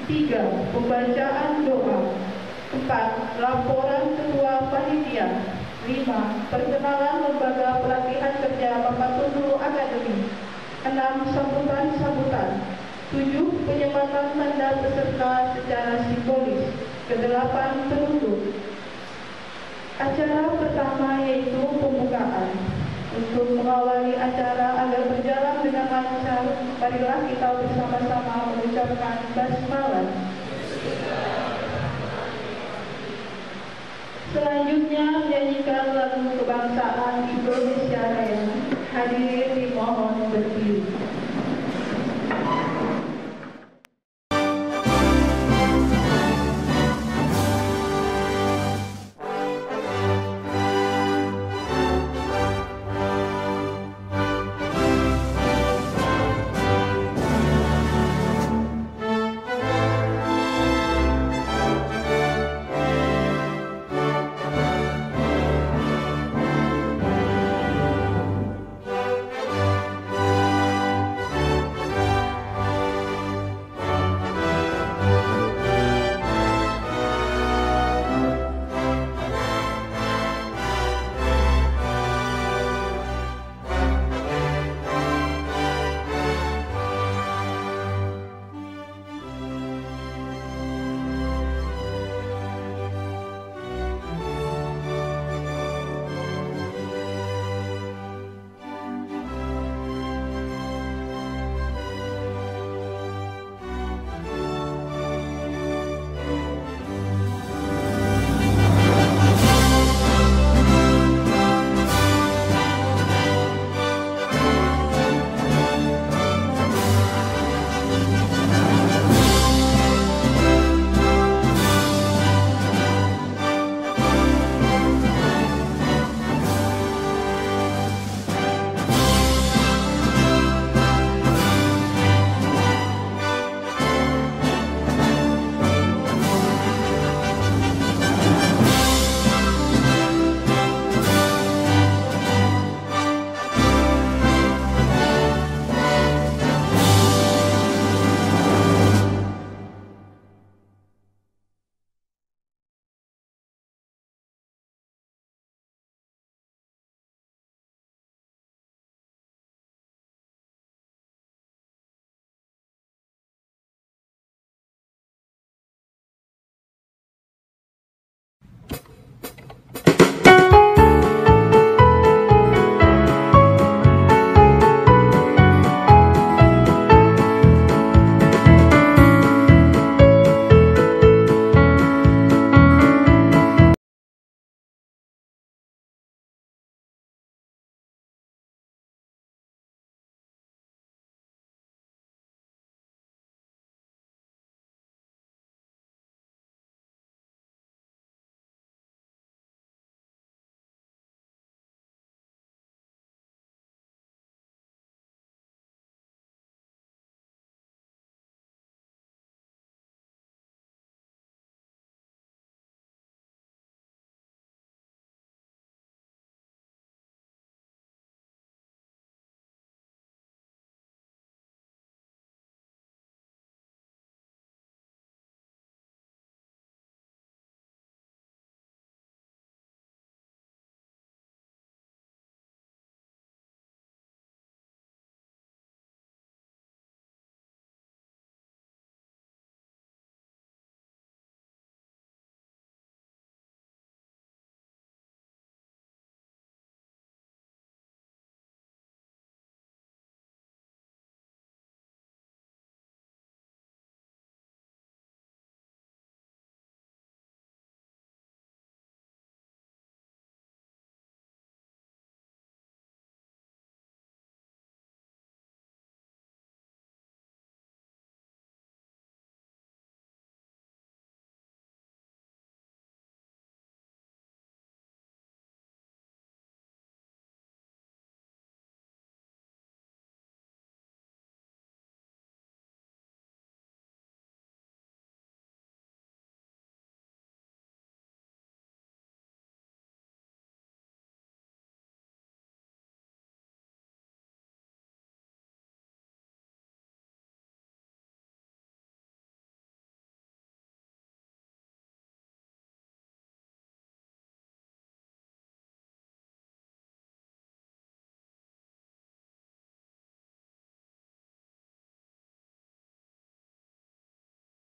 3. Pembacaan doa. 4. Laporan Ketua Panitia. 5. Perkenalan Lembaga Pelatihan Kerja Bapak Tundu Akademi. 6. Sambutan-sambutan. 7. Penyematan tanda peserta secara simbolis. Ke-8. Penutup. Acara pertama yaitu pembukaan. Untuk mengawali acara agar berjalan dengan lancar, marilah kita bersama-sama mengucapkan basmalah. Selanjutnya menyanyikan lagu kebangsaan Indonesia Raya. Hadirin dimohon berdiri.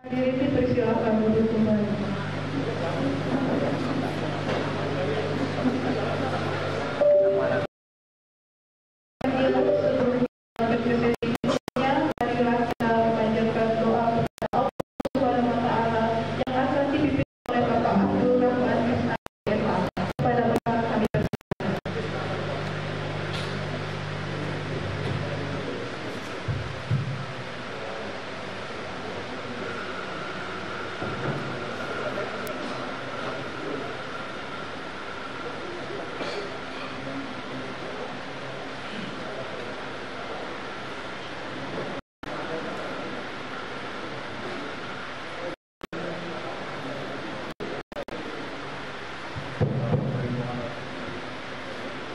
Hadirin dipersilakan duduk kembali.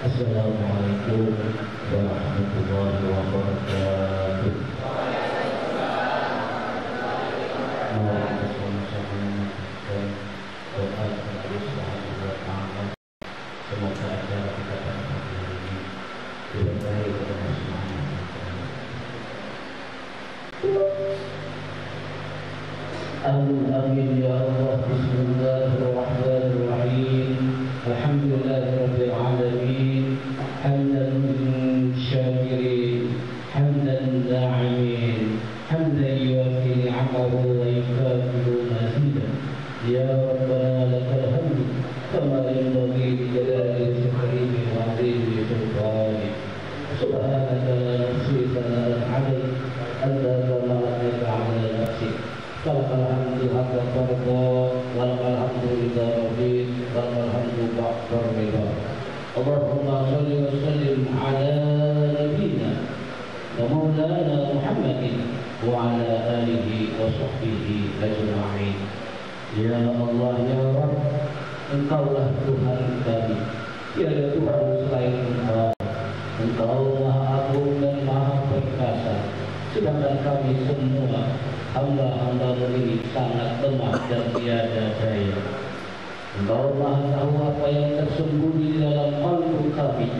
Assalamualaikum warahmatullahi wabarakatuh. Mari kita sama-sama mengaturkan doa kepada Allah Subhanahu wa Ta'ala. Semoga acara kita pada pagi ini diberkahi oleh Allah Subhanahu wa Ta'ala. Amin ya Allah. Bismillahirrahmanirrahim. Alhamdulillahirabbil alamin. Hamdan syakirin, hamdan da'imin, hamdan yuwafi ni'amahu wa yukafi'u mazidah. Ya Rabbana lakal hamdu kama yanbaghi li jalali wajhika wa 'azimi sultanik. Subhanaka la nuhsi thana'an 'alaik anta kama athnayta 'ala nafsik. Lakal hamdu haqqa tarda, walakal hamdu ridha rabbik, walakal hamdu ba'da ridha. Allahumma salli wa sallim ala nabiyyina wa maulana Muhammadin wa ala alihi wa sahbihi ajma'in. Ya Allah ya Rabb, Engkaulah Tuhan kami, tiada Tuhan selain Engkau. Engkau Maha Agung dan Maha Perkasa, sedangkan kami semua hamba-hamba ini sangat lemah dan tiada daya. Engkau Maha tahu apa yang tersembunyi di dalam qalbu kami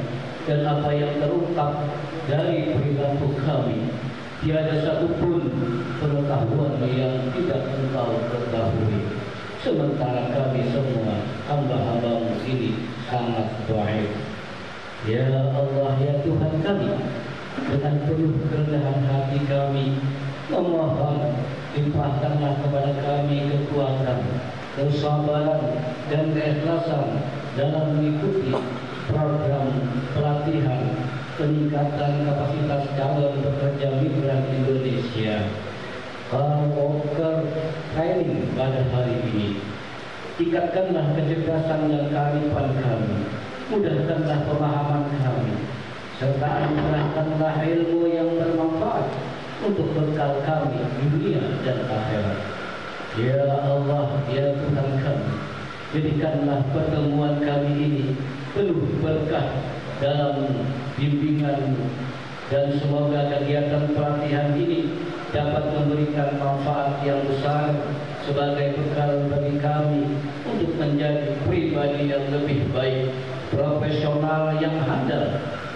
dan apa yang terungkap dari perilaku kami. Tiada satupun pengetahuan yang tidak Engkau ketahui. Sementara kami semua hamba-hamba-Mu ini sangat dhaif. Ya Allah ya Tuhan kami, dengan penuh kerendahan hati kami memohon, limpahkanlah kepada kami kekuatan, kesabaran dan keikhlasan dalam mengikuti program pelatihan peningkatan kapasitas calon pekerja migran Indonesia Worker Training pada hari ini. Tingkatkanlah kecerdasan dan kearifan kami, mudahkanlah pemahaman kami, serta anugerahkanlah ilmu yang bermanfaat untuk bekal kami dunia dan akhirat. Ya Allah, ya Tuhan kami, jadikanlah pertemuan kami ini penuh berkah dalam bimbingan, dan semoga kegiatan pelatihan ini dapat memberikan manfaat yang besar sebagai bekal bagi kami untuk menjadi pribadi yang lebih baik, profesional yang handal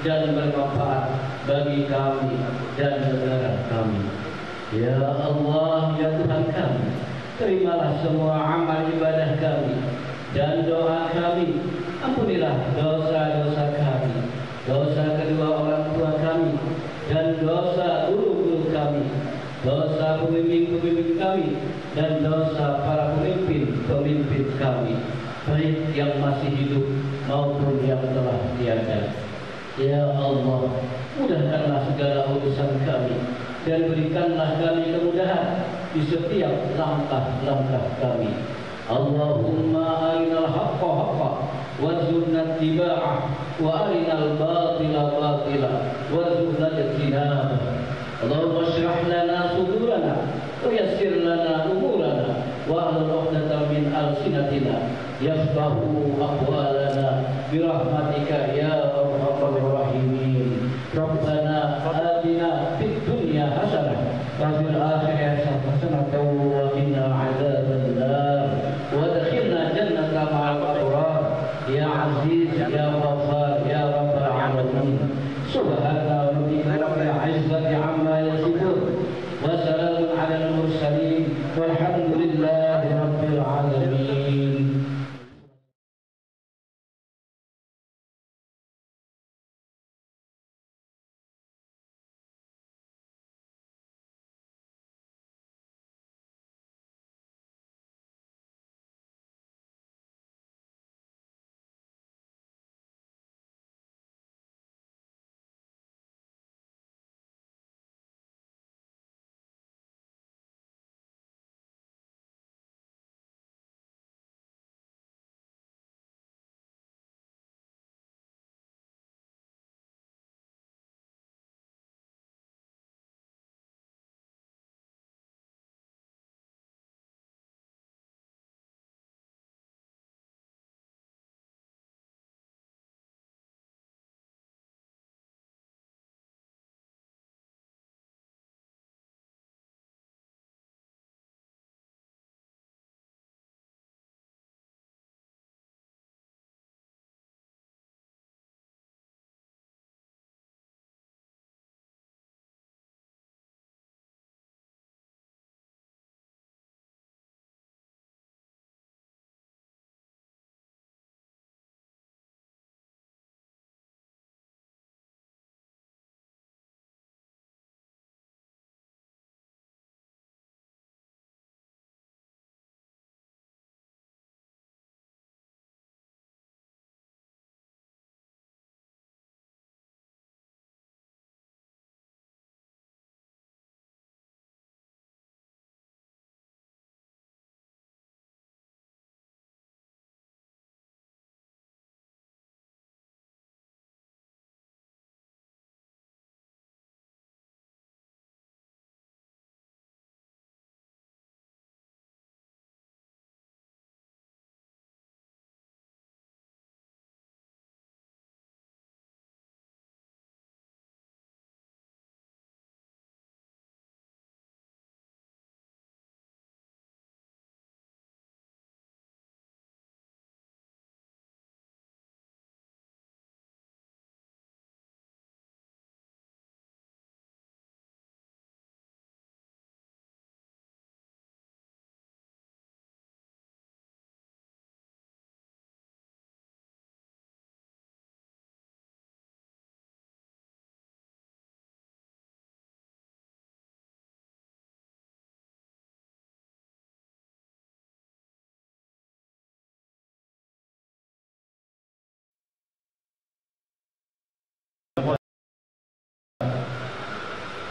dan bermanfaat bagi kami dan negara kami. Ya Allah, ya Tuhan kami, terimalah semua amal ibadah kami dan doa kami. Ampunilah dosa-dosa kami, dosa kedua orang tua kami, dan dosa guru-guru kami, dosa pemimpin-pemimpin kami, dan dosa para pemimpin-pemimpin kami, baik yang masih hidup maupun yang telah tiada. Ya Allah, mudahkanlah segala urusan kami dan berikanlah kami kemudahan di setiap langkah-langkah kami. Allahumma arinal haqqa haqqa warzuqna ittiba'ah wa arinal batila batila warzuqna ijtinabah. Allahumma shrah lana sudurana wa yassir lana umurana wa ahlul 'uqdatam min alsinatina yafqahu aqwalana birahmatika ya arhamar rahimin. Rabbana atina fid dunya hasanah wa fil akhirati hasanah wa qina adzabannar wa adkhilna jannata ma'al abrar ya aziz ya ghaffar ya rabbal alamin. Subhana rabbika rabbil izzati amma yasifun wa salamun 'alal mursalin walhamdulillah.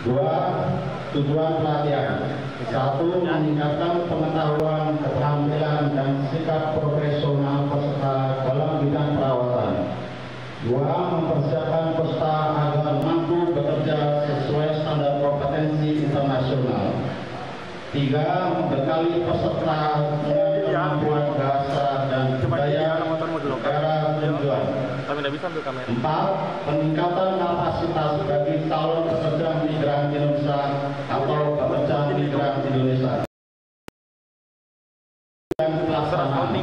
Dua, tujuan pelatihan. Satu, meningkatkan pengetahuan, keterampilan, dan sikap profesional peserta dalam bidang perawatan. Dua, mempersiapkan peserta agar mampu bekerja sesuai standar kompetensi internasional. Tiga, membekali peserta dengan kemampuan bahasa dan budaya negara tujuan. Empat, peningkatan kapasitas bagi calon pekerja migran Indonesia atau pekerja migran Indonesia. Dan pelaksanaan.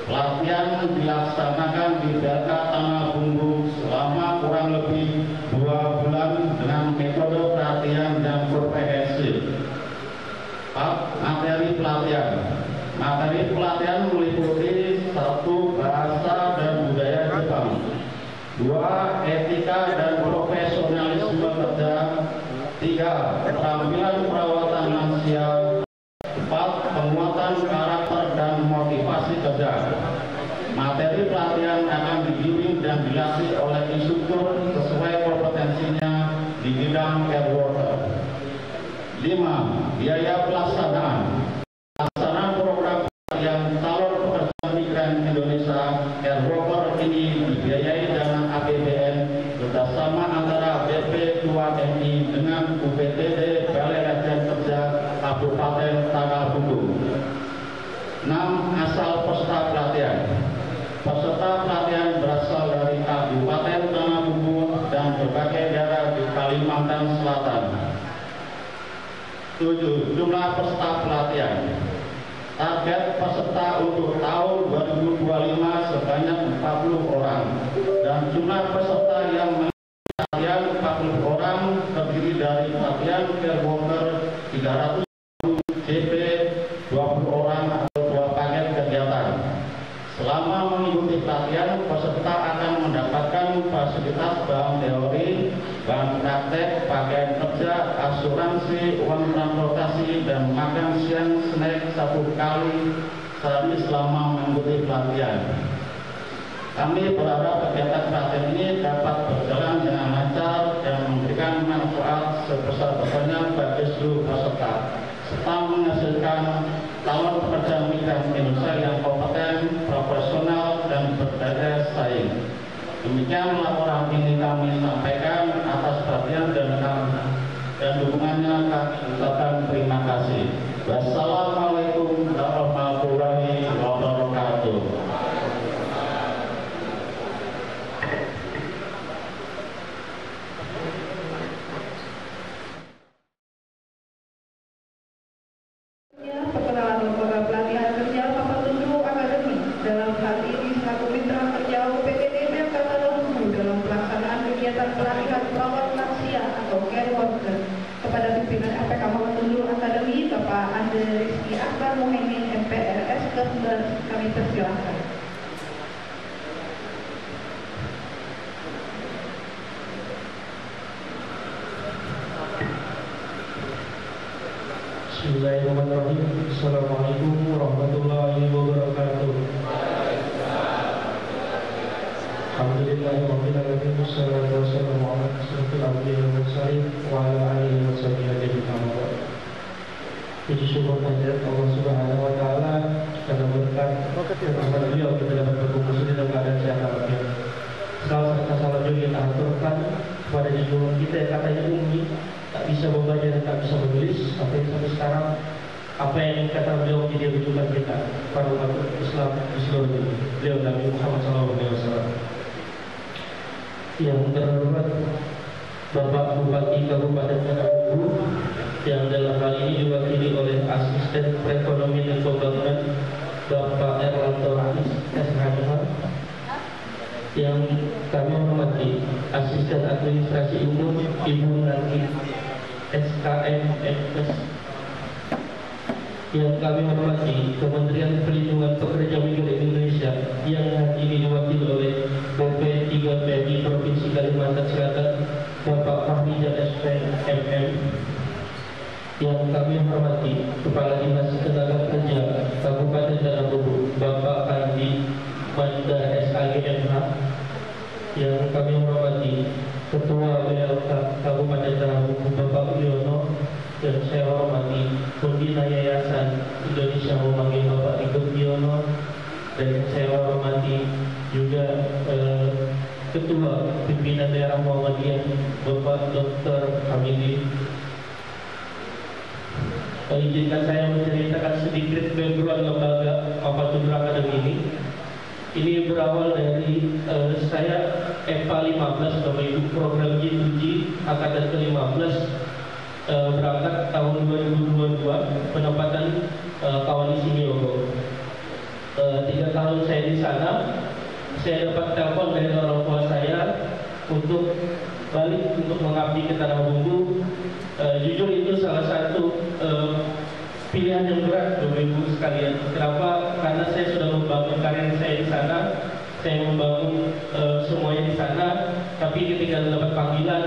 Pelatihan dilaksanakan di Delta Tanah Bumbu selama kurang lebih 2 bulan dengan metode pelatihan yang komprehensif. Materi pelatihan. Materi pelatihan meliputi 1. Bahasa dan budaya Jepang. 2. Etika dan profesionalisme kerja. 3. Keterampilan perawatan lansia. 4. Penguatan karakter dan motivasi kerja. Materi pelatihan akan dibimbing dan dilatih oleh instruktur sesuai kompetensinya di bidang care worker. 5. Biaya pelaksanaan. Pelaksanaan program pelatihan calon pekerja migran Indonesia care worker ini dibiayai dengan APBN bersama antara BP2MI dengan UPTD Balai Latihan Kerja Kabupaten Tanah Bumbu. 6. Asal peserta pelatihan. Peserta pelatihan berasal dari Kabupaten Tanah Bumbu dan berbagai daerah di Kalimantan Selatan. 7. Jumlah peserta pelatihan. Target peserta untuk tahun 2025 sebanyak 40 orang dan jumlah peserta yang mengikuti pelatihan 40 orang terdiri dari pelatihan care worker 300 JP 20 orang atau 2 paket kegiatan. Selama mengikuti pelatihan, peserta akan mendapatkan fasilitas bahan teori, bahan praktek, pakaian kerja, asuransi, uang transportasi, dan makan siang snack 1 kali sehari selama mengikuti pelatihan. Kami berharap kegiatan pelatihan ini dapat berjalan dengan lancar dan memberikan manfaat sebesar-besarnya bagi seluruh peserta, serta menghasilkan calon pekerja migran Indonesia yang kompeten, profesional, dan berdaya saing. Demikian laporan ini kami sampaikan. Atas perhatian dan dukungannya kami ucapkan terima kasih. Wassalamualaikum warahmatullahi wabarakatuh. Perkenalan lembaga pelatihan kerja Papatundru Akademi dalam hal ini selaku mitra kerja UPTD Delta Tanah Bumbu dalam pelaksanaan kegiatan pelatihan perawat lansia atau care worker kepada pimpinan FPK Papatundru Akademi Bapak Andre Rizky Akbar Muhaimin MPRS Kembar, kami persilahkan. Bismillahirrahmanirrahim. Assalamualaikum warahmatullahi wabarakatuh. Alhamdulillahirabbil alamin. Wassalatu wassalamu ala asyrofil anbiya'i wal mursalin wa ala alihi wa sahbihi ajma'in. Puji syukur kehadirat Allah Subhanahu wa taala karena berkat rahmat beliau kita dapat berkumpul dalam keadaan sehat walafiat. Salam serta salam juga kita aturkan kepada junjungan kita yang katanya ummi, tak bisa membaca dan tak bisa menulis, sampai sekarang apa yang kata beliau menjadi rujukan kita para umat Islam di seluruh dunia. Beliau Nabi Muhammad SAW. Yang terhormat Bapak Bupati Kabupaten Tanah Bumbu yang dalam hal ini diwakili oleh Asisten Perekonomian dan Pembangunan Bapak Erlanto Rais SHMH, yang kami hormati Asisten Administrasi Umum Ibu Naki SKMMS, yang kami hormati Kementerian Perlindungan Pekerja Migran Indonesia yang hari ini diwakili oleh BP3PMI Provinsi Kalimantan Selatan Bapak Fahmija SPMM, yang kami hormati Kepala Dinas Tenaga Kerja Kabupaten Tanah Bumbu Bapak Andi Manda SAGMH, yang kami hormati Ketua BLK Kabupaten Tanah Bumbu Bapak Wiono, dan saya hormati Pembina Yayasan Indonesia memanggil Bapak Riko Wiono, dan saya hormati juga Ketua Pimpinan Daerah Muhammadiyah Bapak Dr. Hamidi. Izinkan saya menceritakan sedikit background lembaga Mafatul Akademi ini. Ini berawal dari saya EPA 15, Bapak Ibu, program G2G angkatan ke-15, berangkat tahun 2022, penempatan kawan di Simiogo. 3 tahun saya di sana, saya dapat telepon dari orang tua saya untuk balik untuk mengabdi ke Tanah Bumbu. Jujur itu salah satu pilihan yang berat, Bapak Ibu sekalian. Kenapa? Karena saya sudah membangun karir saya di sana, saya membangun semuanya di sana. Tapi ketika dapat panggilan,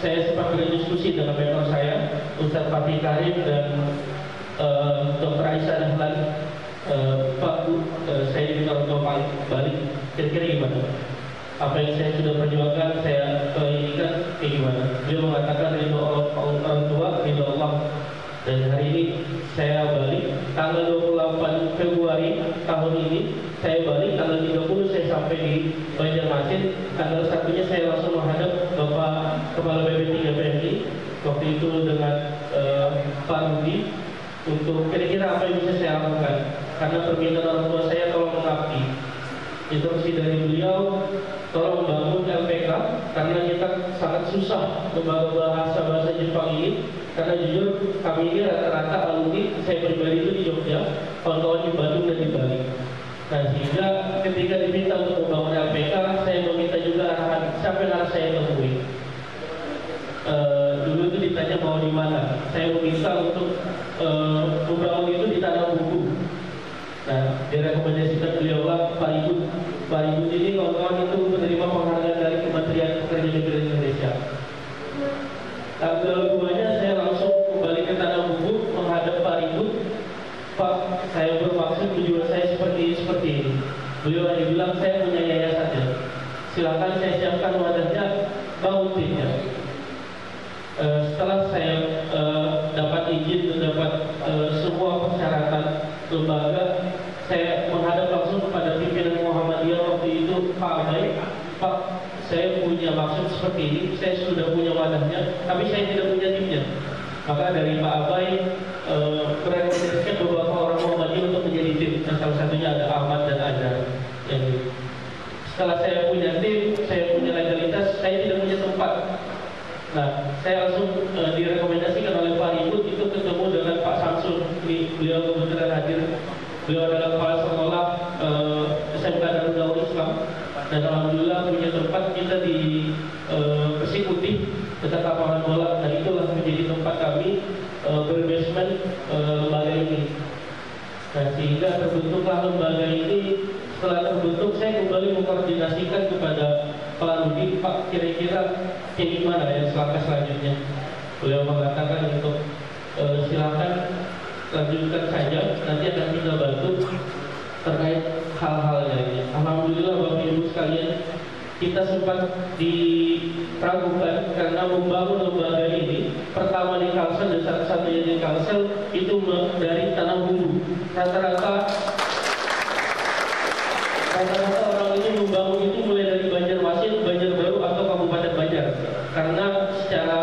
saya sempat berdiskusi dengan mentor saya, Ustaz Fatih Karim dan Dr. Aisyah Dahlan. Pak Bu, saya diminta untuk balik. Kira-kira gimana? Apa yang saya sudah perjuangkan, saya ini kan kayak gimana? Dia mengatakan ridho orang tua, ridho Allah. Dan hari ini saya balik tanggal 28 Februari tahun ini. Saya balik tanggal 30 saya sampai di Banjarmasin. Tanggal 1-nya saya langsung menghadap Bapak Kepala BP3 PMI waktu itu dengan Pak Rudi untuk kira-kira apa yang bisa saya lakukan. Karena permintaan orang tua saya tolong mengabdi. Instruksi dari beliau, tolong bangun LPK karena kita sangat susah bahasa Jepang ini. Karena jujur kami ini rata-rata alumni, saya pribadi itu di Jogja, kawan-kawan di Bandung dan di Bali. Nah sehingga ketika diminta untuk membangun LPK, saya meminta juga arahan siapa yang harus saya temui. Dulu itu ditanya mau di mana, saya meminta untuk membangun itu di Tanah Bumbu. Nah direkomendasikan beliau Pak Ibu ini kawan-kawan itu menerima penghargaan dari Kementerian Pekerjaan Migran Indonesia. Tanggal 2-nya saya langsung kembali ke Tanah Bumbu menghadap Pak Ribut. Pak, saya bermaksud tujuan saya seperti ini. Beliau hanya bilang saya punya yayasannya. Silakan saya siapkan wadahnya, bangun timnya. Setelah saya dapat izin dan dapat semua persyaratan lembaga, saya menghadap langsung kepada pimpinan Muhammadiyah waktu itu, Pak Abai. Pak, saya punya maksud seperti ini, saya sudah punya wadahnya, tapi saya tidak punya timnya. Maka dari Pak Abai merekomendasikan beberapa orang Muhammadiyah untuk menjadi tim. Dan salah satunya ada Ahmad dan Azhar. Setelah saya punya tim, saya punya legalitas, saya tidak punya tempat. Nah, saya langsung direkomendasikan oleh Pak Ribut itu ketemu dengan Pak Samsul. Beliau kebetulan hadir. Beliau adalah kepala sekolah SMK Darul Dakwah Islam. Dan alhamdulillah punya tempat kita di Persik Putih dekat lapangan bola. Dan itulah menjadi tempat kami berbasement lembaga ini. Nah sehingga terbentuklah lembaga ini. Setelah terbentuk saya kembali mengkoordinasikan kepada Pak Rudi, Pak kira-kira kayak gimana ya langkah selanjutnya. Beliau mengatakan untuk silakan lanjutkan saja, nanti akan kita bantu terkait hal-halnya ini. Alhamdulillah Bapak Ibu sekalian, kita sempat diragukan karena membangun lembaga ini pertama di Kalsel dan satu-satunya di Kalsel itu dari Tanah Bumbu. Rata-rata orang ini membangun itu mulai dari Banjarmasin, Banjarbaru atau Kabupaten Banjar. Karena secara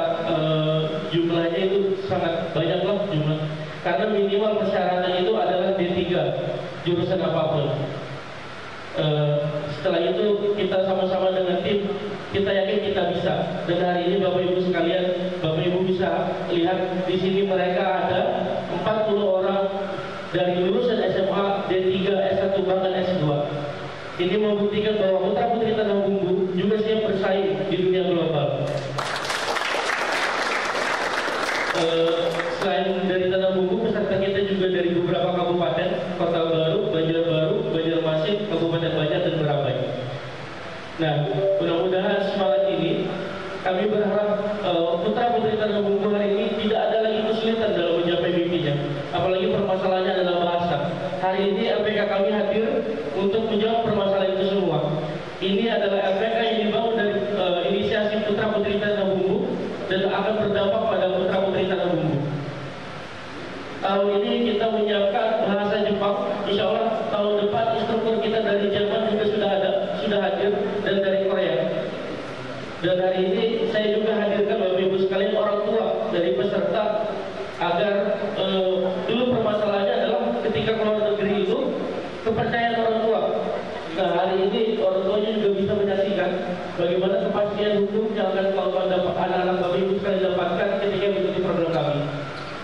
jumlahnya itu sangat banyak lah jumlah. Karena minimal persyaratan itu adalah D3 jurusan apapun. Setelah itu kita sama-sama dengan tim, kita yakin kita bisa. Dan hari ini Bapak Ibu sekalian, Bapak Ibu bisa lihat di sini mereka ada 40 orang dari lulusan SMA, D3, S1 bahkan S2. Ini membuktikan bahwa putra-putri Tanah Bumbu juga siap bersaing di dunia global. Selain dari Tanah Bumbu, peserta kita juga dari beberapa kabupaten, Kota Baru, Banjarbaru, Banjarmasin, Kabupaten Banjar dan Berabai. Nah, mudah-mudahan semangat ini kami berharap putra-putri Tanah Bumbu hari ini tidak ada lagi kesulitan dalam mencapai mimpinya. Apalagi permasalahannya adalah bahasa. Hari ini LPK kami hadir untuk menjawab permasalahan itu semua. Ini adalah LPK yang dibangun dari inisiasi putra-putri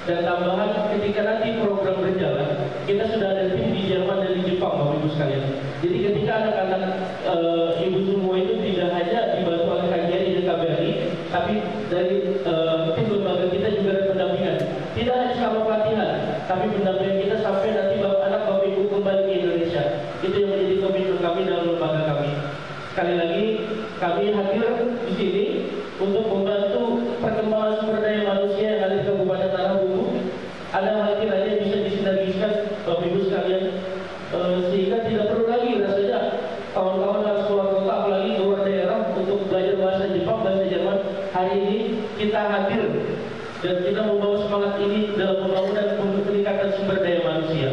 Dan tambahan ketika nanti program berjalan, kita sudah ada tim di Jerman dan di Jepang, Bapak Ibu sekalian. Jadi ketika anak-anak ibu semua itu tidak hanya dibantu oleh KJRI dan KBRI, tapi dari tim lembaga kita juga ada pendampingan. Tidak hanya selama pelatihan, tapi pendampingan kita sampai nanti anak Bapak Ibu kembali ke Indonesia. Itu yang menjadi komitmen kami dalam lembaga kami. Sekali lagi, kami hadir di sini untuk membantu perkembangan sumber daya manusia yang ada di Kabupaten Tanah Bumbu. Ada hal kiranya bisa disinergiskan Bapak Ibu sekalian, sehingga tidak perlu lagi rasanya kawan-kawan harus keluar kota, apalagi keluar daerah untuk belajar bahasa Jepang, bahasa Jerman. Hari ini kita hadir dan kita membawa semangat ini dalam pembangunan peningkatan sumber daya manusia.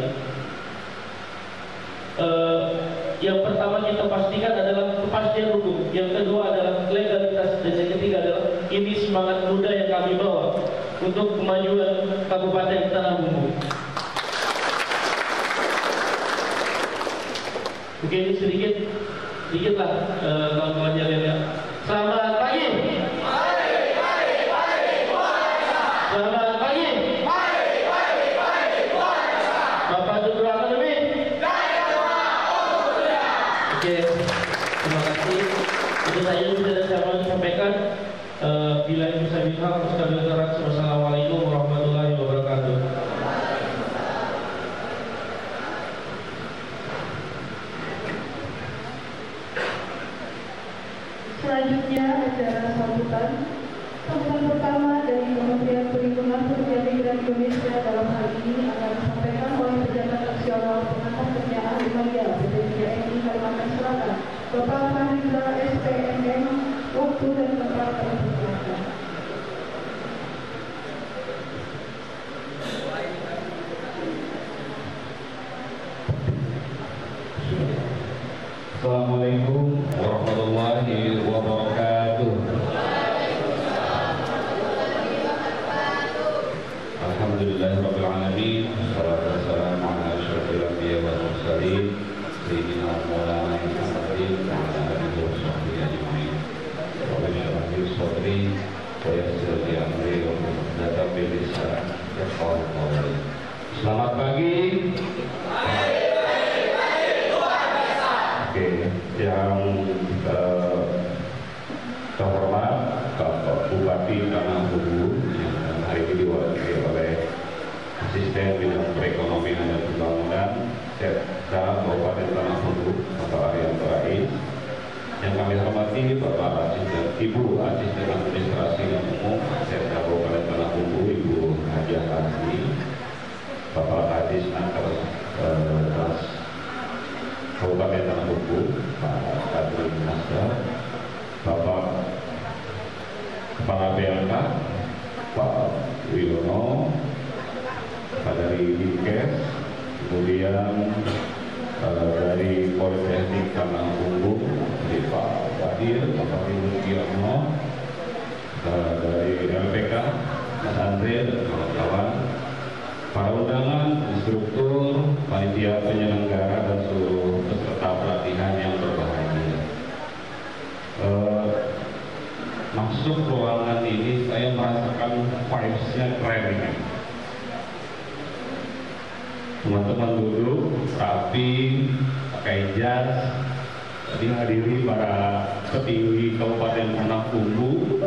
Yang pertama kita pastikan adalah kepastian hukum, yang kedua adalah legalitas, dan yang ketiga adalah ini semangat muda yang kami bawa untuk kemajuan Kabupaten Tanah Bumbu. Oke, ini sedikit lah kawan-kawan yang ya. Selamat pagi. Selamat pagi. Bapak Guru Akademi. Oke, terima kasih. Itu saja sudah saya mau sampaikan. Bila bisa bilang, wassalamualaikum warahmatullahi wabarakatuh. Selanjutnya acara sambutan. Sambutan pertama dari Kementerian Perhubungan Perhubungan dan Indonesia dalam hal ini akan disampaikan oleh pejabat nasional pengantar kerjaan Lembaga PT TNI Kalimantan Selatan, Bapak Fahrizal SPMM. Waktu dan tempat persilakan. Assalamualaikum warahmatullahi wabarakatuh. Alhamdulillahirabbil alamin. Wassalatu wassalamu ala asyrofil anbiya'i wal mursalin sayyidina Maulana Muhammadin wa ala alihi wa sahbihi ajma'in. Rabbi shrah li sadri wa yassir li amri wa hlul 'uqdatam min lisani yafqahu qawli. Selamat pagi. Oke, yang terhormat Bapak Bupati Tanah Bumbu yang hari ini diwakili oleh Asisten Bidang Perekonomian dan Pembangunan Sekda Kabupaten Tanah Bumbu, Bapak Arianto Rais. Yang kami hormati Bapak Asisten Ibu Asisten Administrasi dan Umum Sekda Kabupaten Tanah Bumbu, Ibu Hajah Hasni, Bapak Kadis Naker Kabupaten Tanah Bumbu, Pak Kadri Nasdar, Bapak Kepala BLK, Pak Wilono, Pak dari Dinkes, kemudian dari Politeknik Tanah Bumbu, dari Pak Badir, Bapak Wilono, dari LPK, Mas Andre, dan kawan-kawan, para undangan, instruktur, panitia penyelenggara, dan seluruh peserta pelatihan yang berbahagia. Masuk ruangan ini saya merasakan vibes-nya keren ini. Teman-teman duduk rapi, pakai jas, dihadiri para petinggi Kabupaten Tanah Bumbu.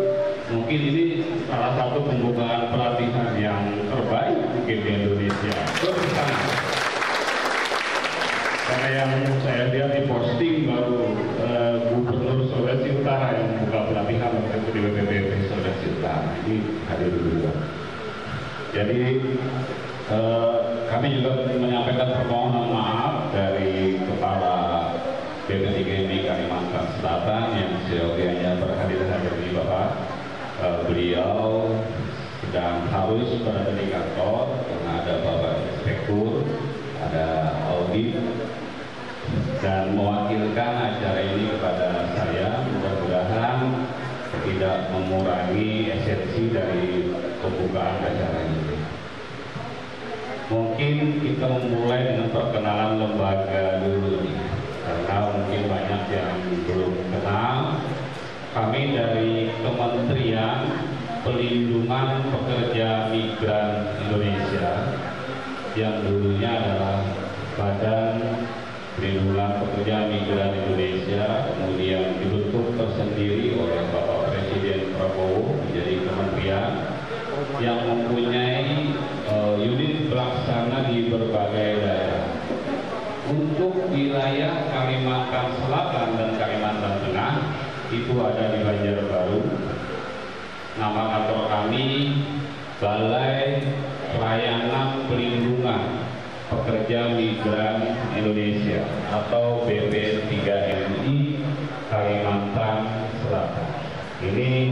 Mungkin ini salah satu pembukaan pelatihan yang terbaik mungkin di Indonesia. Bersama. Karena yang saya lihat di posting baru Gubernur Sulawesi Utara yang membuka pelatihan waktu itu di BPPT Sulawesi Utara. Ini hadir dulu. Jadi kami juga menyampaikan permohonan maaf dari Kepala BPTGMI Kalimantan Selatan yang seyogianya berhadir di Bapak. Beliau sedang harus berada di kantor karena ada Bapak Inspektur, ada audit, dan mewakilkan acara ini kepada saya. Mudah-mudahan tidak mengurangi esensi dari pembukaan acara ini. Mungkin kita memulai dengan perkenalan lembaga dulu nih, karena mungkin banyak yang belum kenal. Kami dari Kementerian pelindungan pekerja migran Indonesia yang dulunya adalah Badan Perlindungan Pekerja Migran Indonesia, kemudian dibentuk tersendiri oleh Bapak Presiden Prabowo menjadi kementerian yang mempunyai unit pelaksana di berbagai daerah. Untuk wilayah Kalimantan Selatan dan Kalimantan Tengah itu ada di Banjarbaru. Nama kantor kami Balai Pelayanan Pelindungan Pekerja Migran Indonesia atau BP3MI Kalimantan Selatan. Ini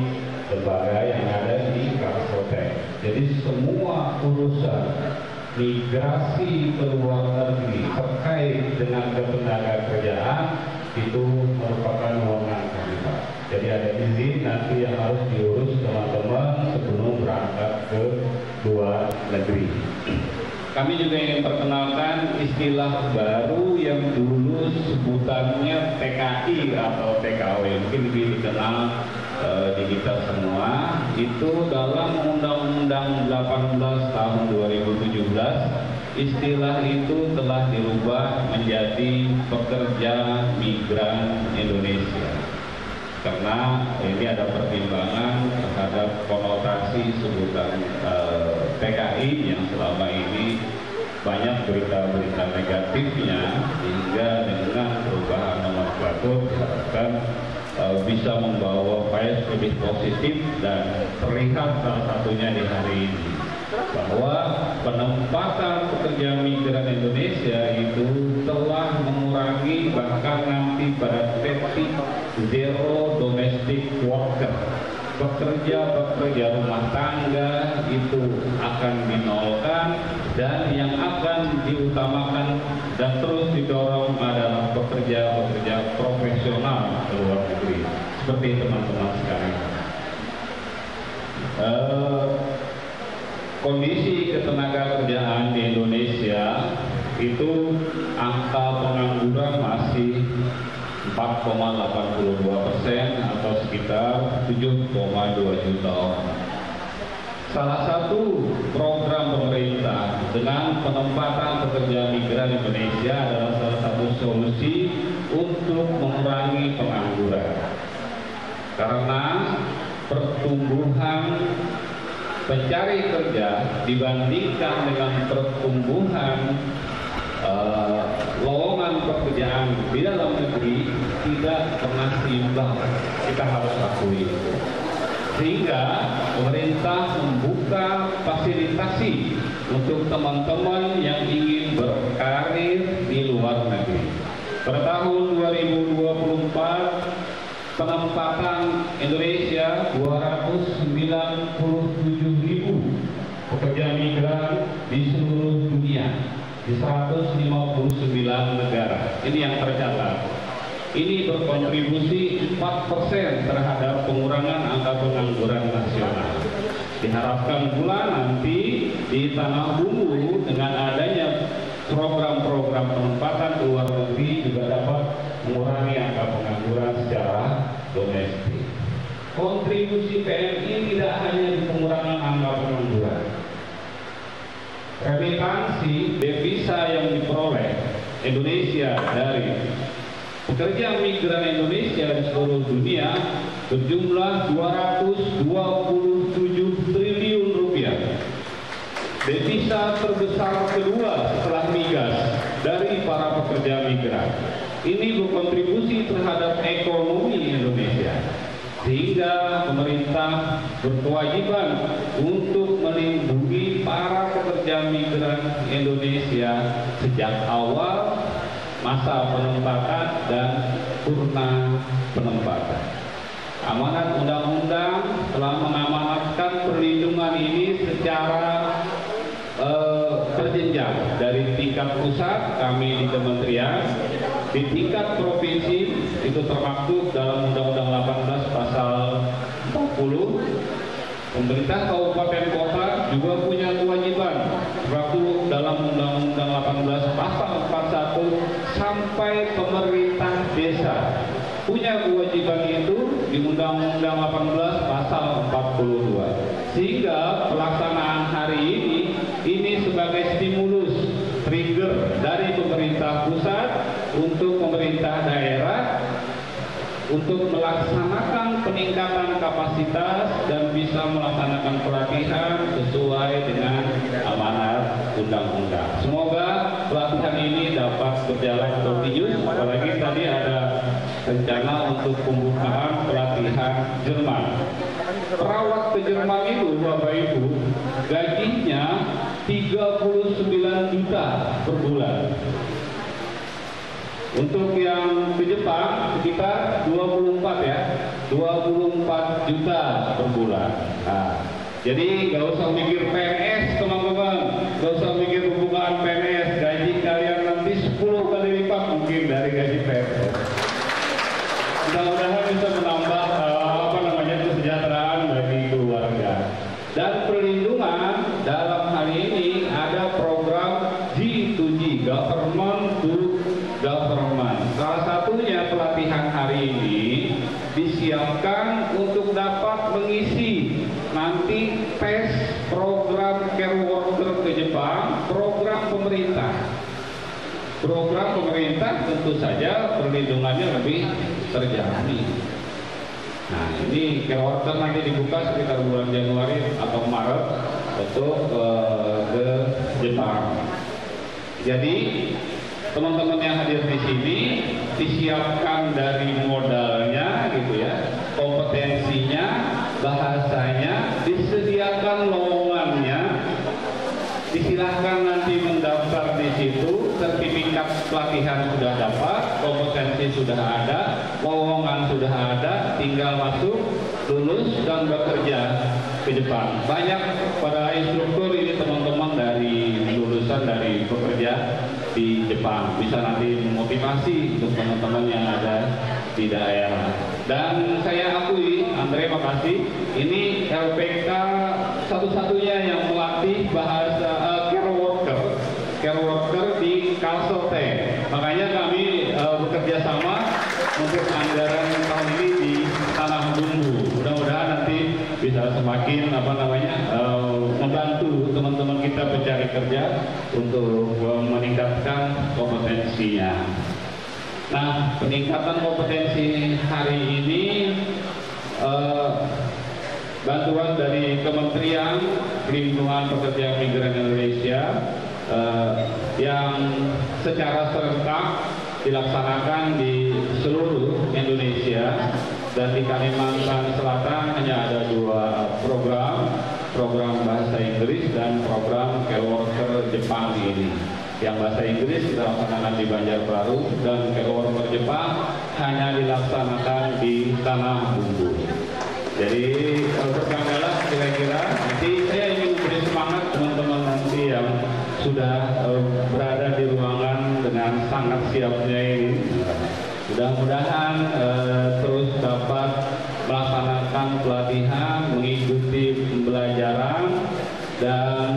lembaga yang ada di Karangkotek. Jadi semua urusan migrasi ke luar negeri terkait dengan ketenagakerjaan itu merupakan wewenang kami, Pak. Jadi ada izin nanti yang harus diurus teman-teman sebelum berangkat ke luar negeri. Kami juga ingin perkenalkan istilah baru yang dulu sebutannya TKI atau TKW, mungkin lebih dikenal di kita semua. Itu dalam Undang-Undang 18 tahun 2017, istilah itu telah dirubah menjadi pekerja migran Indonesia. Karena ini ada pertimbangan terhadap konotasi sebutan TKI yang selama ini banyak berita-berita negatifnya, hingga dengan perubahan nomenklatur diharapkan bisa membawa bias lebih positif, dan terlihat salah satunya di hari ini bahwa penempatan pekerja migran Indonesia itu telah mengurangi, bahkan nanti pada titik zero domestic worker, pekerja rumah tangga itu akan dinolkan, dan yang akan diutamakan dan terus didorong adalah pekerja profesional di luar negeri seperti teman-teman sekalian. Kondisi ketenagakerjaan di Indonesia itu angka pengangguran masih 4,82% atau sekitar 7,2 juta orang. Salah satu program pemerintah dengan penempatan pekerja migran Indonesia adalah salah satu solusi untuk mengurangi pengangguran. Karena pertumbuhan pencari kerja dibandingkan dengan pertumbuhan lowongan pekerjaan di dalam negeri tidak pernah seimbang, kita harus akui itu. Sehingga pemerintah membuka fasilitasi untuk teman-teman yang ingin berkarir di luar negeri. Pada tahun 2024 penempatan Indonesia 297.000 pekerja migran di seluruh dunia di 159 negara. Ini yang tercatat. Ini berkontribusi 4% terhadap pengurangan angka pengangguran nasional. Diharapkan pula nanti di tanah bumbu dengan adanya program-program penempatan ke luar negeri juga dapat mengurangi angka pengangguran secara domestik. Kontribusi PMI tidak hanya di pengurangan angka pengangguran. Remitansi devisa yang diperoleh Indonesia dari pekerja migran Indonesia di seluruh dunia berjumlah 227 triliun rupiah. Devisa terbesar kedua setelah migas dari para pekerja migran. Ini berkontribusi terhadap ekonomi Indonesia, sehingga pemerintah berkewajiban untuk melindungi para pekerja migran Indonesia sejak awal masa penempatan dan purna penempatan. Amanat undang-undang telah mengamanatkan perlindungan ini secara berjenjang dari tingkat pusat, kami di kementerian, di tingkat provinsi itu termaktub dalam Undang-Undang 18 pasal 40. Pemerintah kabupaten kota juga punya kewajiban termaktub dalam Undang-Undang 18 pasal 41, sampai pemerintah desa punya kewajiban itu di Undang-Undang 18 pasal 42. Sehingga pelaksanaan hari ini sebagai stimulus trigger dari pemerintah pusat untuk pemerintah daerah untuk melaksanakan peningkatan kapasitas dan bisa melaksanakan pelatihan sesuai dengan amanat undang-undang. Semoga pelatihan ini dapat berjalan kontinu, apalagi tadi ada rencana untuk pembukaan pelatihan Jerman. Perawat ke Jerman itu, Bapak Ibu, gajinya 39 juta per bulan. Untuk yang ke Jepang sekitar 24 juta per bulan. Nah, jadi nggak usah mikir PNS, teman-teman, nggak usah mikir pembukaan PNS. Gaji kalian nanti 10 kali lipat mungkin dari gaji PNS. Mudah-mudahan bisa menambah kesejahteraan bagi keluarga. Dan perlindungan dalam hal ini ada program G2G, Government to Government. Salah satunya pelatihan hari ini disiapkan untuk dapat mengisi nanti tes program care worker ke Jepang, program pemerintah. Program pemerintah tentu saja perlindungannya lebih terjamin. Nah, ini care worker nanti dibuka sekitar bulan Januari atau Maret untuk ke Jepang. Jadi teman-teman yang hadir di sini disiapkan dari modalnya, gitu ya, kompetensinya, bahasanya, disediakan lowongannya. Disilahkan nanti mendaftar di situ, sertifikat pelatihan sudah dapat, kompetensi sudah ada, lowongan sudah ada, tinggal masuk, lulus dan bekerja ke Jepang. Banyak para instruktur ini teman-teman dari lulusan dari pekerja di Jepang, bisa nanti memotivasi untuk teman-teman yang ada di daerah. Dan saya akui, Andre, makasih, ini LPK satu-satunya yang melatih bahasa care worker di Kalsel. Makanya kami bekerja sama untuk anggaran tahun ini di Tanah Bumbu. Mudah-mudahan nanti bisa semakin membantu teman-teman kita pencari kerja untuk meningkatkan kompetensinya. Nah, peningkatan kompetensi hari ini bantuan dari Kementerian Perlindungan Pekerja Migran Indonesia yang secara serentak dilaksanakan di seluruh Indonesia, dan di Kalimantan Selatan hanya ada 2 program bahasa Inggris dan program care worker Jepang ini. Yang bahasa Inggris kita laksanakan di Banjarbaru dan care worker Jepang hanya dilaksanakan di Tanah Bumbu. Jadi berkanalah kira-kira nanti saya ingin memberi semangat teman-teman nanti yang sudah berada di ruangan dengan sangat siapnya ini. Mudah-mudahan terus dapat melaksanakan pelatihan, mengikuti pembelajaran, dan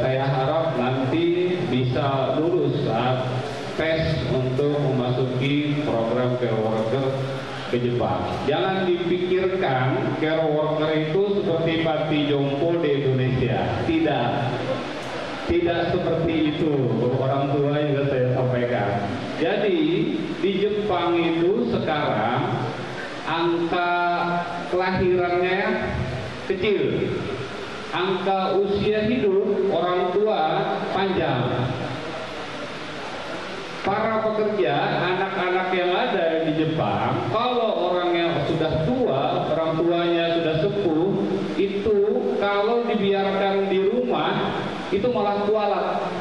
saya harap nanti bisa lulus saat tes untuk memasuki program care worker ke Jepang. Jangan dipikirkan care worker itu seperti panti jompo di Indonesia. Tidak seperti itu. Orang tua juga saya sampaikan. Jadi di Jepang itu sekarang angka kelahirannya kecil, angka usia hidup orang tua panjang. Para pekerja, anak-anak yang ada di Jepang, kalau orang yang sudah tua, orang tuanya sudah sepuh, itu kalau dibiarkan di rumah, itu malah kualat.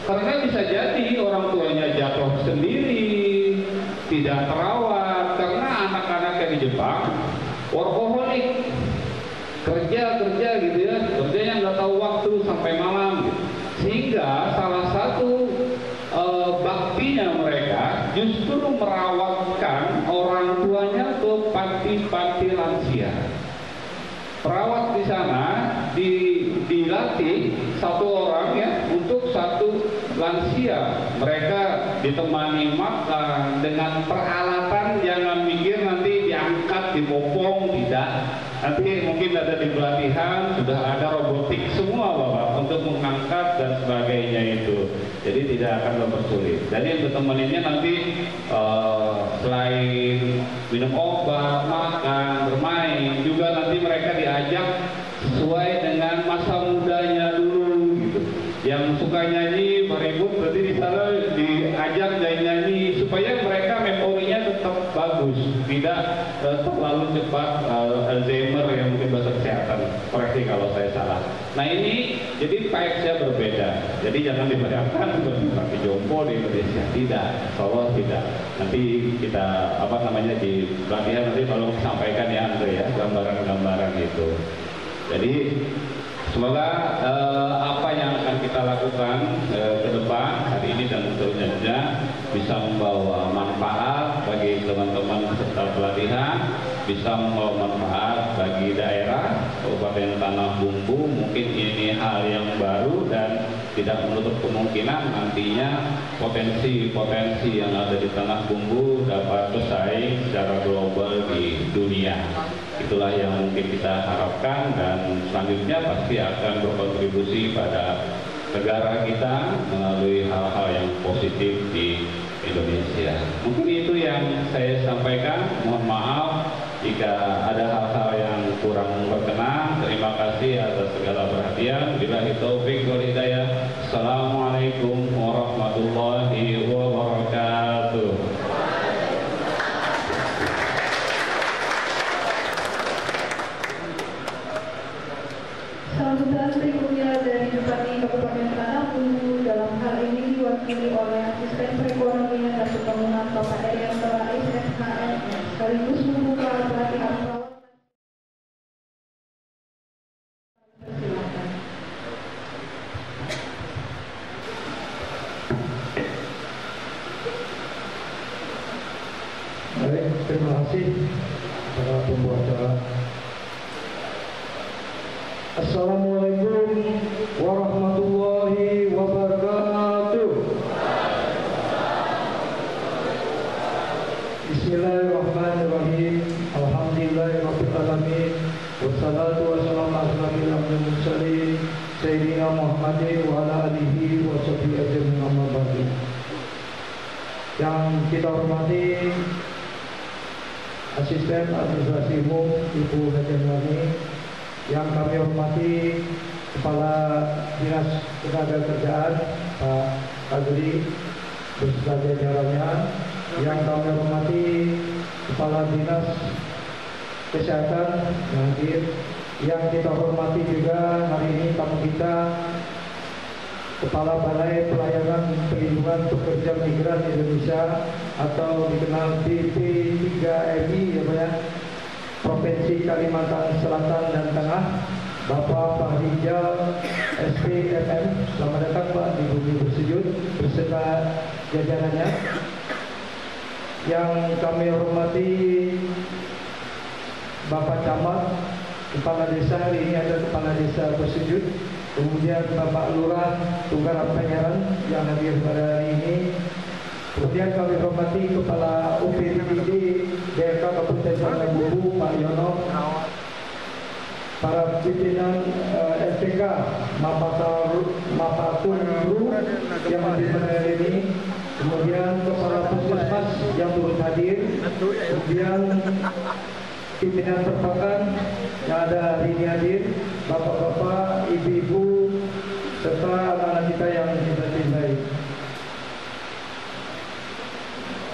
Karena bisa jadi orang tuanya jatuh sendiri, tidak terawat, karena anak-anak yang di Jepang workaholic, kerja gitu ya, kerjanya nggak tahu waktu sampai malam gitu. Sehingga salah satu baktinya mereka justru merawatkan orang tuanya ke panti-panti lansia. Perawat di sana dilatih satu orang ya untuk satu lansia. Mereka ditemani makan dengan peralatan, jangan mikir nanti diangkat, dibopong, tidak. nanti mungkin ada di pelatihan sudah ada robotik semua Bapak untuk mengangkat dan sebagainya itu. Jadi tidak akan mempersulit. Jadi untuk temeninnya nanti selain minum obat, makan, bermain, juga nanti mereka diajak sesuai dengan masa mudanya dulu gitu. Yang suka nyanyi beribut berarti di sana diajak nyanyi supaya mereka memorinya tetap bagus, tidak terlalu cepat Alzheimer yang mungkin bahasa kesehatan. Koreksi kalau saya salah. Nah ini jadi PX-nya berbeda. Jadi jangan dibayangkan seperti kaki jompo di Indonesia. Tidak, kalau tidak. Nanti kita di pelatihan nanti tolong sampaikan ya Andre ya gambaran-gambaran itu. Jadi semoga apa yang akan kita lakukan ke depan hari ini dan seterusnya bisa membawa manfaat bagi teman-teman peserta pelatihan, bisa membawa manfaat bagi daerah Kabupaten Tanah Bumbu. Mungkin ini hal yang baru dan tidak menutup kemungkinan nantinya potensi-potensi yang ada di Tanah Bumbu dapat bersaing secara global di dunia. Itulah yang mungkin kita harapkan dan selanjutnya pasti akan berkontribusi pada negara kita melalui hal-hal yang positif di Indonesia. Mungkin itu yang saya sampaikan. Mohon maaf jika ada hal-hal yang kurang berkenan. Terima kasih atas segala perhatian. Billahi taufik wal hidayah. Assalamualaikum warahmatullahi wabarakatuh. Sambutan berikutnya dari Bupati Kabupaten Tanah Bumbu, dalam hal ini diwakili oleh Asisten Perekonomian dan Pembangunan Bapak Erianto Rais SHM, sekaligus membuka pelatihan perawat. Silakan. Baik, terima kasih para pembawa acara. Assalamualaikum warahmatullahi wabarakatuh. Bismillahirrahmanirrahim. Alhamdulillahirabbil alamin. Wassalatu wassalamu ala asyrofil anbiya'i wal mursalin sayyidina Muhammadin wa ala alihi wa sahbihi ajmain amma ba'du. Yang kita hormati Asisten Administrasi Umum Ibu Hajamani, yang kami hormati Kepala Dinas Ketenagakerjaan Pak Kadri beserta jajarannya, yang kami hormati Kepala Dinas Kesehatan yang hadir, yang kita hormati juga hari ini tamu kita Kepala Balai Pelayanan Perlindungan Pekerja Migran Indonesia atau dikenal BP3MI ya Pak ya, Provinsi Kalimantan Selatan dan Tengah, Bapak Fahrijal SPMM. Selamat datang Pak di Bumi Bersujud beserta jajarannya. Yang kami hormati Bapak Camat, Kepala Desa, hari ini ada Kepala Desa Bersujud, kemudian Bapak Lurah Tunggaran Pangeran yang hadir pada hari ini. Kemudian kami hormati Kepala UPPD DK Kabupaten Tanah Bumbu Pak Yono, para pimpinan LPK Mapatun yang hadir pada hari ini, kemudian Kepala Puskesmas yang turut hadir, kemudian pimpinan perpakan yang ada hari ini hadir, bapak-bapak, ibu-ibu, serta anak-anak kita yang kita cintai.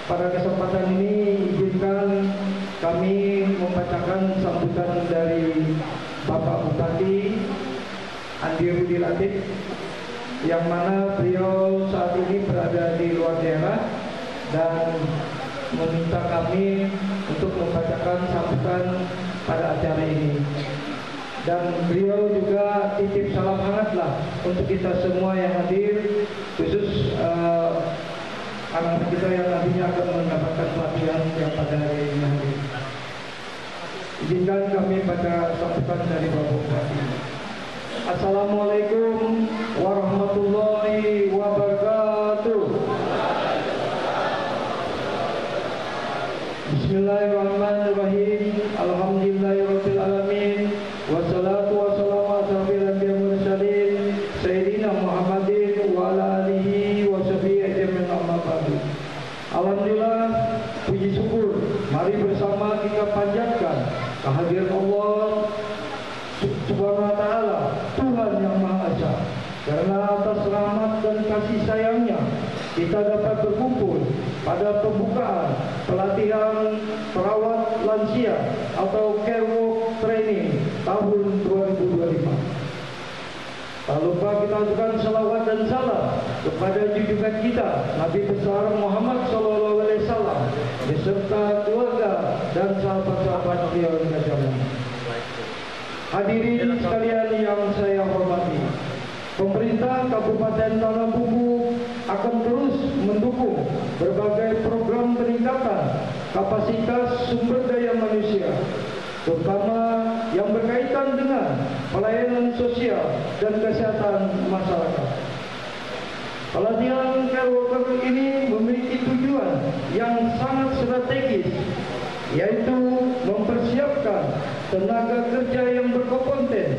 Pada kesempatan ini izinkan kami membacakan sambutan dari Bapak Bupati Andi Rudi Latif, yang mana beliau saat ini berada di luar daerah dan meminta kami untuk membacakan sambutan pada acara ini. Dan beliau juga titip salam hangatlah untuk kita semua yang hadir, khusus anak-anak kita yang nantinya akan mendapatkan pelatihan yang pada hari ini hadir. Izinkan kami baca sambutan dari Bapak Bupati. Assalamualaikum warahmatullahi wabarakatuh. Bismillahirrahmanirrahim. Alhamdulillahirabbil alamin. Sayyidina Muhammadin wa ala alihi wa sahbihi ajma'in, amma ba'du. Alhamdulillah, puji syukur, mari bersama kita panjatkan kehadiran Allah Subhanahu wa Ta'ala, Tuhan yang Maha Esa. Karena atas rahmat dan kasih sayangnya, kita dapat berkumpul pada pembukaan pelatihan perawat lansia atau Care Work Training tahun 2025. Tak lupa kita aturkan salawat dan salam kepada junjungan kita Nabi besar Muhammad SAW beserta keluarga dan sahabat-sahabat beliau yang terjamin. Hadirin sekalian yang saya hormati, pemerintah Kabupaten Tanah Bumbu akan terus mendukung berbagai program peningkatan kapasitas sumber daya manusia, terutama yang berkaitan dengan pelayanan sosial dan kesehatan masyarakat. Pelatihan Care Worker ini memiliki tujuan yang sangat strategis, yaitu mempersiapkan tenaga kerja yang berkompeten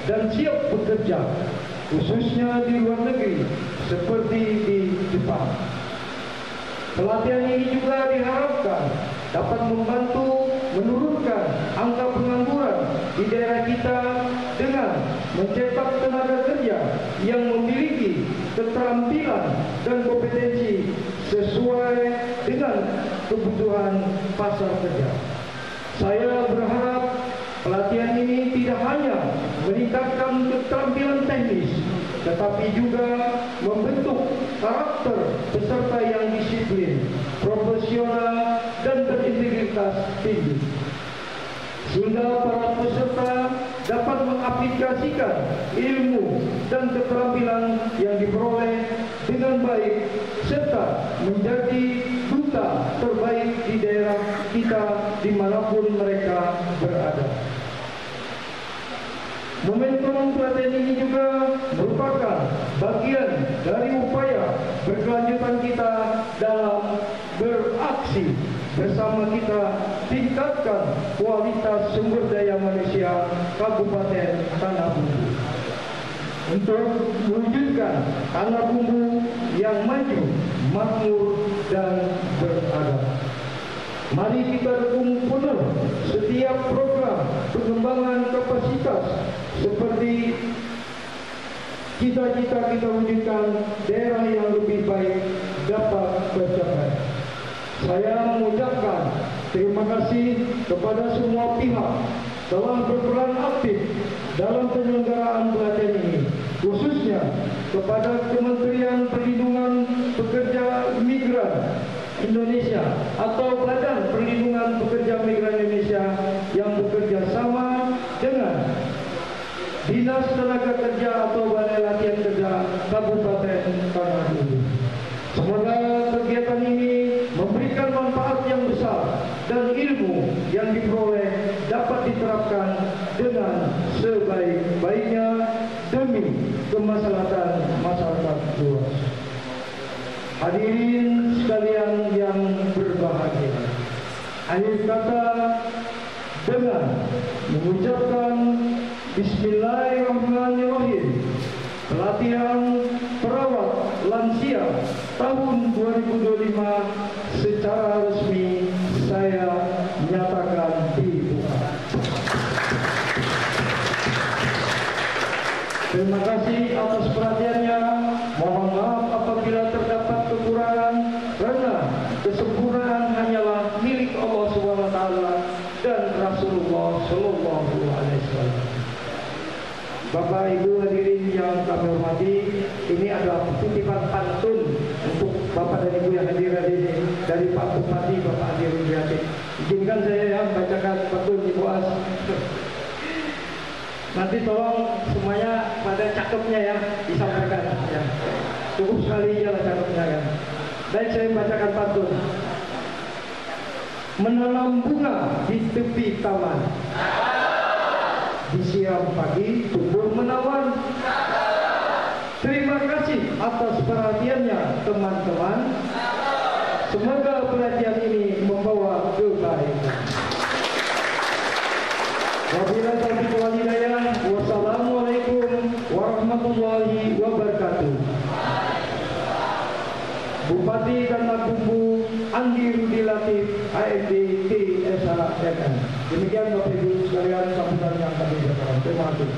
dan siap bekerja, khususnya di luar negeri seperti di Jepang. Pelatihan ini juga diharapkan dapat membantu menurunkan angka pengangguran di daerah kita dengan mencetak tenaga kerja yang memiliki keterampilan dan kompetensi sesuai dengan kebutuhan pasar kerja. Saya berharap pelatihan ini tidak hanya meningkatkan keterampilan teknis, tetapi juga membentuk karakter peserta yang disiplin, profesional, dan berintegritas tinggi, sehingga para peserta dapat mengaplikasikan ilmu dan keterampilan yang diperoleh dengan baik serta menjadi duta terbaik di daerah kita dimanapun mereka berada. Momentum pelatihan ini juga merupakan bagian dari upaya berkelanjutan kita dalam beraksi bersama kita tingkatkan kualitas sumber daya manusia Kabupaten Tanah Bumbu untuk mewujudkan Tanah Bumbu yang maju, makmur, dan beradab. Mari kita dukung penuh setiap program pengembangan kapasitas seperti cita-cita kita wujudkan daerah yang lebih baik dapat tercapai. Saya mengucapkan terima kasih kepada semua pihak telah berperan aktif dalam penyelenggaraan pelatihan ini, khususnya kepada Kementerian Perlindungan Pekerja Migran Indonesia atau Badan Perlindungan Pekerja Migran Indonesia yang bekerja sama dengan Dinas Tenaga Kerja atau Balai Latihan Kerja Kabupaten Tanah Bumbu. Semoga kegiatan ini memberikan manfaat yang besar dan ilmu yang diperoleh dapat diterapkan dengan sebaik-baiknya demi kemaslahatan masyarakat luas. Hadirin sekalian yang berbahagia, akhir kata dengan mengucapkan Bismillahirrahmanirrahim, pelatihan perawat lansia tahun 2025 secara resmi saya nyatakan dibuka. Terima kasih atas perhatiannya. Mohon maaf apabila terdapat kekurangan, karena kesempurnaan hanyalah milik Allah SWT dan Rasulullah SAW. Bapak Ibu hadirin yang kami hormati, ini adalah titipan pantun untuk Bapak dan Ibu yang hadir hari ini dari Pak Bupati Bapak Adi Rudiati. Izinkan saya bacakan pantun Ibu As. Nanti tolong semuanya pada cakepnya ya disampaikan ya. Cukup sekali aja lah cakepnya kan. Baik, saya bacakan pantun. Menanam bunga di tepi taman, disiram pagi tumbuh menawan. Terima kasih atas perhatiannya teman-teman. Semoga pelatihan ini membawa kebaikan. Wabillahi taufiq wal hidayah. Wassalamualaikum warahmatullahi warahmatullahi wabarakatuh. Bupati Kandang Bumbu Andi Rudi Latif, AMD TSHMN. Demikian Bapak Ibu sekalian sambutan yang kami berikan. Terima kasih.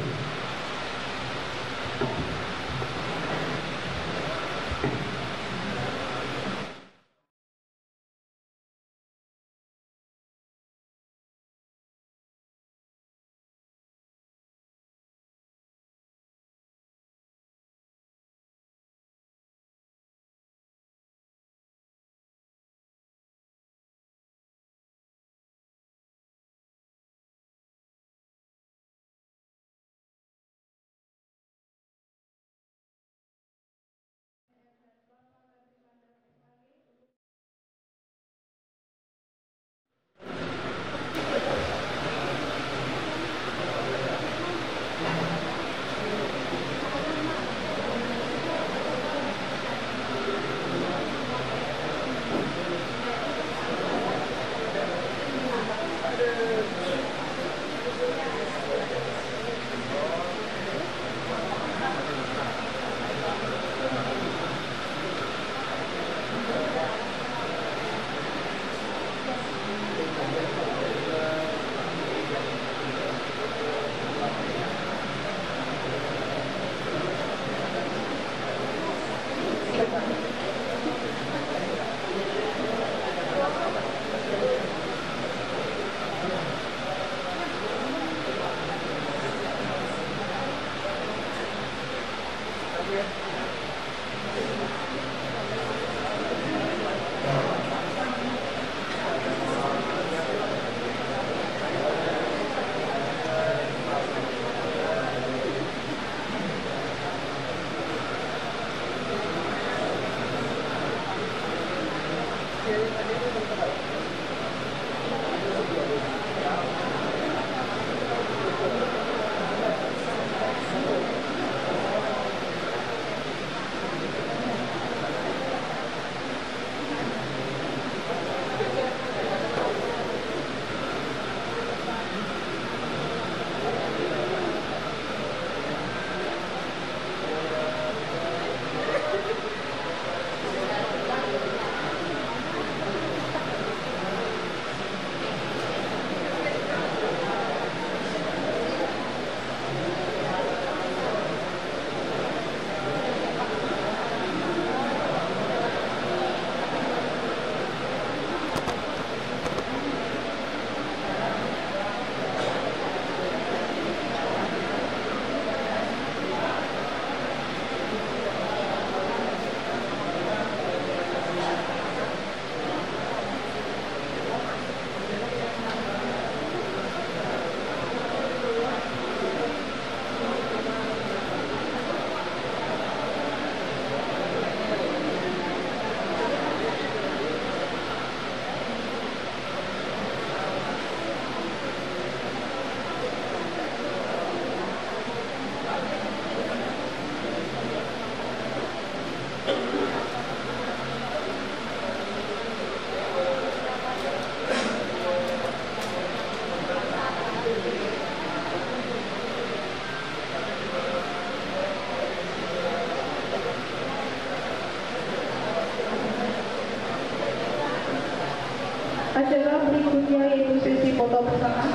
Acara berikutnya yaitu sesi foto bersama.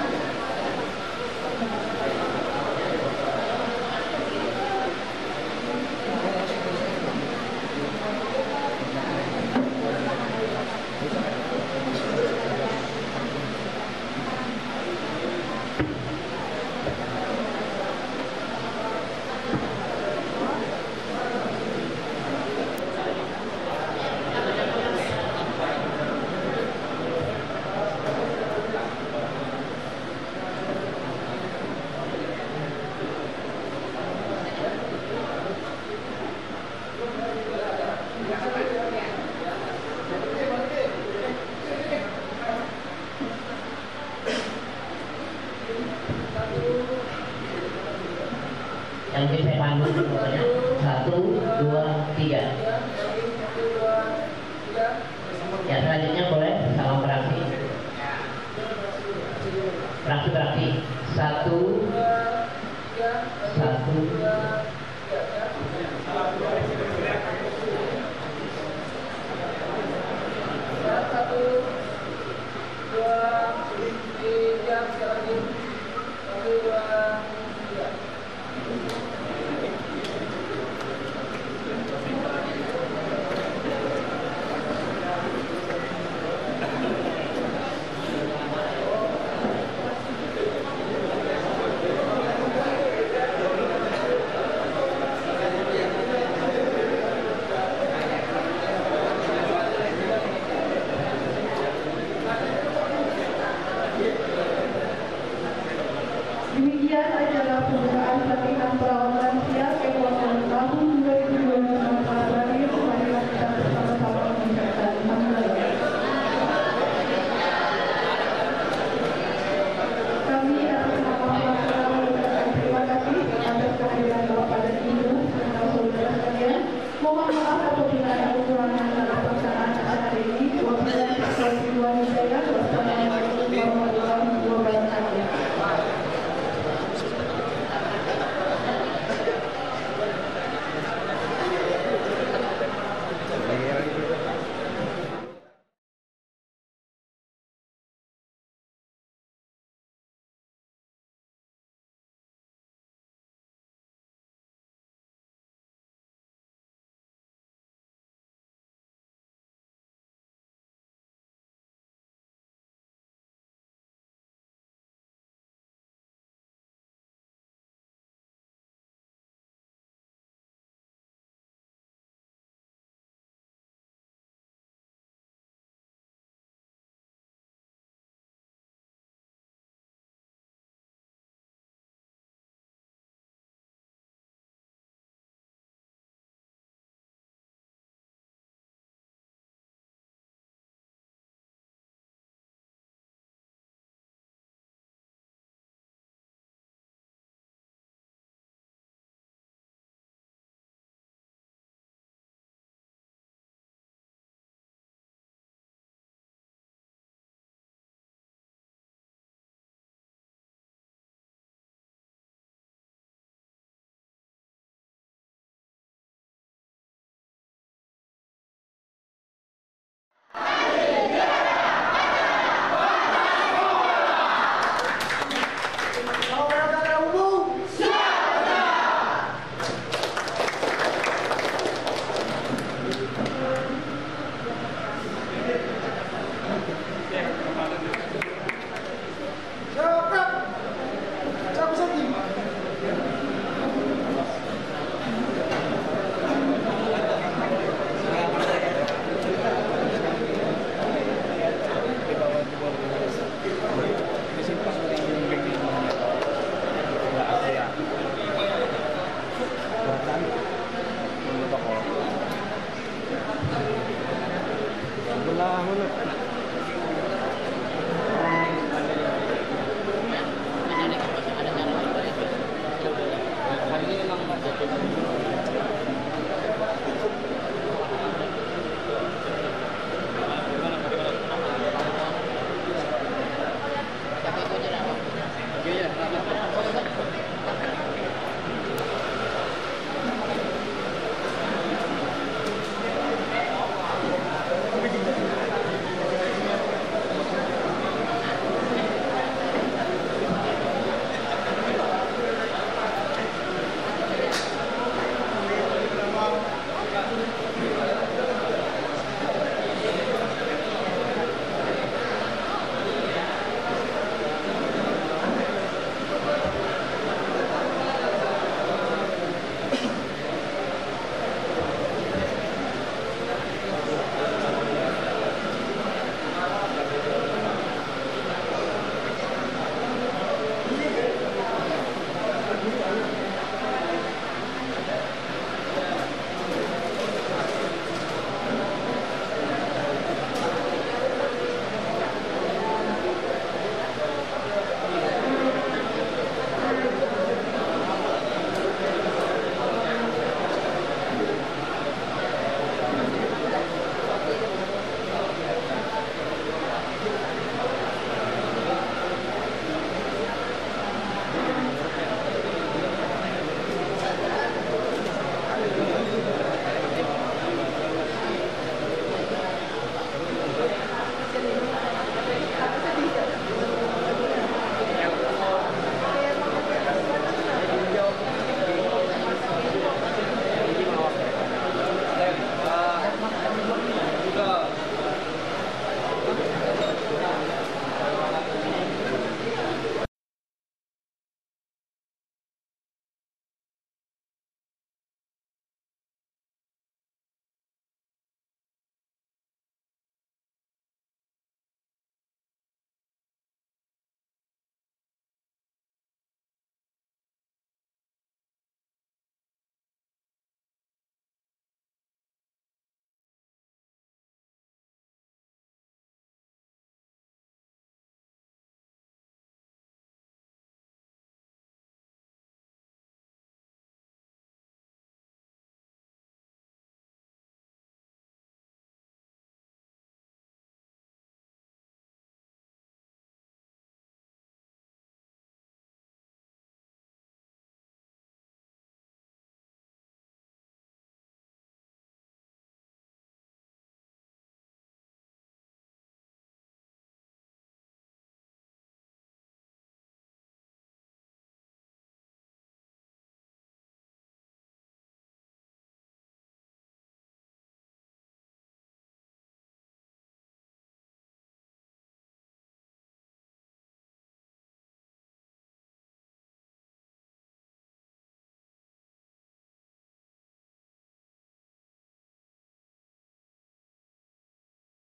Yang ini saya panggil pokoknya 1, 2, 3. Ya selanjutnya